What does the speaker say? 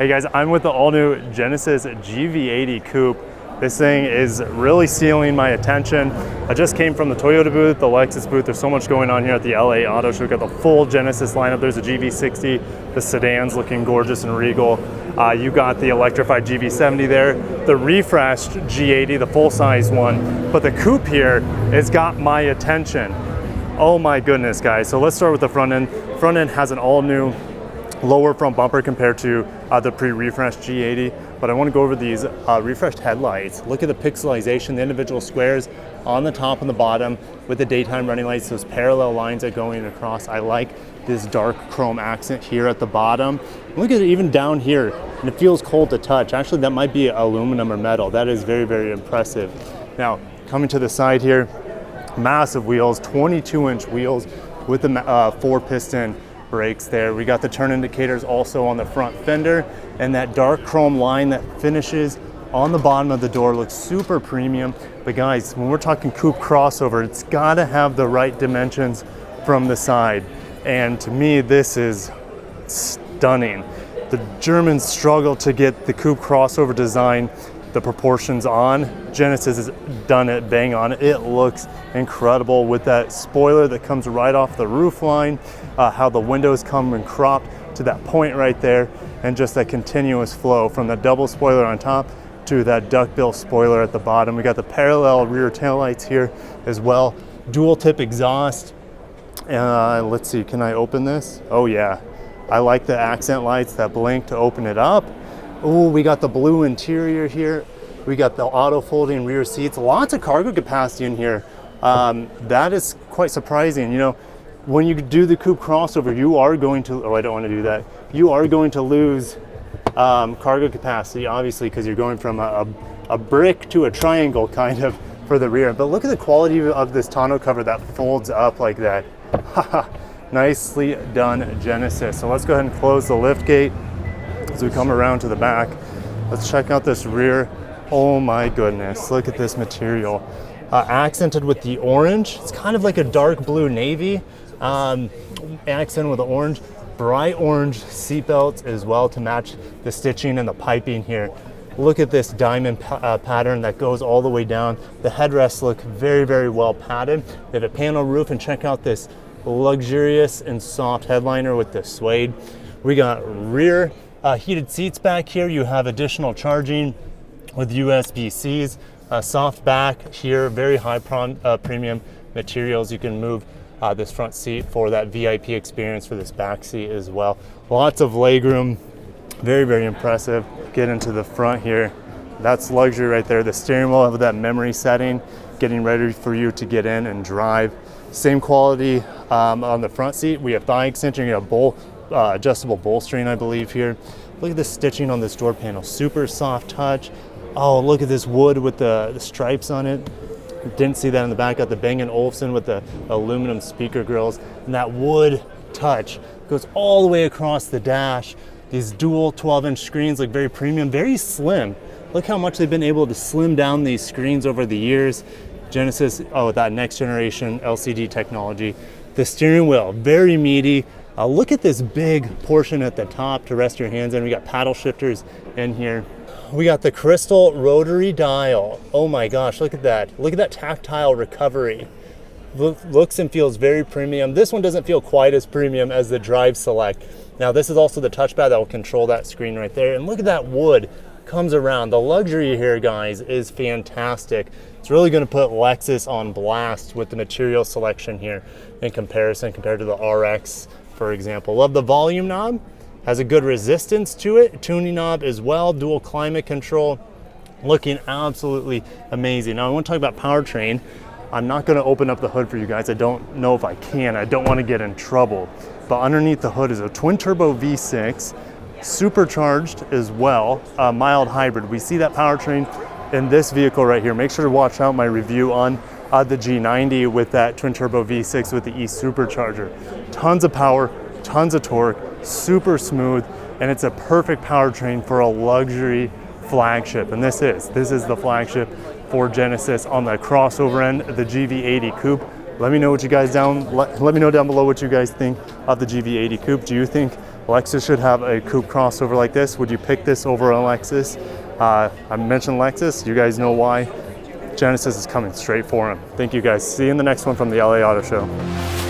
Hey guys, I'm with the all-new Genesis GV80 Coupe. This thing is really stealing my attention. I just came from the Toyota booth, the Lexus booth. There's so much going on here at the LA Auto Show. We've got the full Genesis lineup. There's a GV60, the sedans looking gorgeous and regal. You got the electrified GV70 there, the refreshed G80, the full-size one. But the coupe here has got my attention. Oh my goodness, guys. So let's start with the front end. Front end has an all-new lower front bumper compared to the pre-refreshed G80, but I want to go over these refreshed headlights. Look at the pixelization, the individual squares on the top and the bottom with the daytime running lights, those parallel lines that going across. I like this dark chrome accent here at the bottom. Look at it even down here, and it feels cold to touch. Actually, that might be aluminum or metal. That is very, very impressive. Now, coming to the side here, massive wheels, 22-inch wheels with the 4-piston brakes there. We got the turn indicators also on the front fender, and that dark chrome line that finishes on the bottom of the door looks super premium. But guys, when we're talking coupe crossover, it's gotta have the right dimensions from the side. And to me, this is stunning. The Germans struggle to get the coupe crossover design, the proportions on. Genesis has done it bang on. It looks incredible with that spoiler that comes right off the roof line, how the windows come and cropped to that point right there, and just that continuous flow from the double spoiler on top to that duckbill spoiler at the bottom. We got the parallel rear taillights here as well. Dual tip exhaust. Let's see, can I open this? Oh yeah, I like the accent lights that blink to open it up. Oh, we got the blue interior here. We got the auto folding rear seats. Lots of cargo capacity in here. That is quite surprising. You know, when you do the coupe crossover, you are going to, oh, I don't want to do that. You are going to lose cargo capacity, obviously, because you're going from a brick to a triangle kind of for the rear. But look at the quality of this tonneau cover that folds up like that. Nicely done, Genesis. So let's go ahead and close the lift gate. As we come around to the back, let's check out this rear. Oh my goodness, look at this material. Accented with the orange. It's kind of like a dark blue navy. Accent with the orange. Bright orange seat belts as well to match the stitching and the piping here. Look at this diamond pattern that goes all the way down. The headrests look very, very well padded. They have a panel roof, and check out this luxurious and soft headliner with the suede. We got rear heated seats back here. You have additional charging with USB-Cs, soft back here, very high premium materials. You can move this front seat for that VIP experience for this back seat as well. Lots of legroom, very, very impressive. Get into the front here. That's luxury right there. The steering wheel have that memory setting, getting ready for you to get in and drive. Same quality on the front seat. We have thigh extension, you have adjustable bolstering, I believe here. Look at the stitching on this door panel, super soft touch. Oh, look at this wood with the stripes on it. Didn't see that in the back. Got the Bang & Olufsen with the aluminum speaker grills, and that wood touch goes all the way across the dash. These dual 12-inch screens look very premium, very slim. Look how much they've been able to slim down these screens over the years. Genesis, oh, that next generation LCD technology. The steering wheel, very meaty. Look at this big portion at the top to rest your hands in. We got paddle shifters in here. We got the crystal rotary dial. Oh my gosh, look at that. Look at that tactile recovery. Looks and feels very premium. This one doesn't feel quite as premium as the Drive Select. Now this is also the touchpad that will control that screen right there. And look at that wood comes around. The luxury here, guys, is fantastic. It's really going to put Lexus on blast with the material selection here in comparison compared to the RX, for example. Love the volume knob. Has a good resistance to it. Tuning knob as well. Dual climate control. Looking absolutely amazing. Now I want to talk about powertrain. I'm not going to open up the hood for you guys. I don't know if I can. I don't want to get in trouble. But underneath the hood is a twin turbo V6, supercharged as well, a mild hybrid. We see that powertrain in this vehicle right here. Make sure to watch out my review on the G90 with that twin turbo V6 with the E supercharger. Tons of power, tons of torque, super smooth, and it's a perfect powertrain for a luxury flagship. And this is the flagship for Genesis on the crossover end, the GV80 Coupe. Let me know what you guys let me know down below what you guys think of the GV80 Coupe. Do you think Lexus should have a coupe crossover like this. Would you pick this over a Lexus? I mentioned Lexus, you guys know why. Genesis is coming straight for him. Thank you guys. See you in the next one from the LA Auto Show.